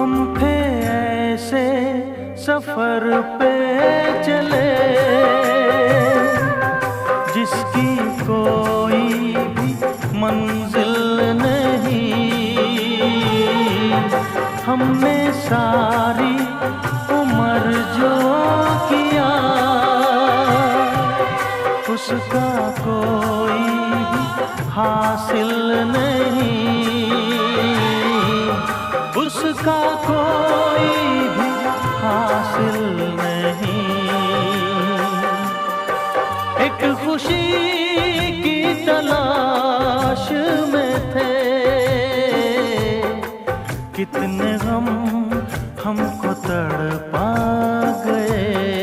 हम थे ऐसे सफर पे चले जिसकी कोई भी मंजिल नहीं। हमने सारी उम्र जो किया उसका कोई भी हासिल नहीं, उसका कोई भी हासिल नहीं। एक खुशी की तलाश में थे, कितने गम हमको तड़पा गए।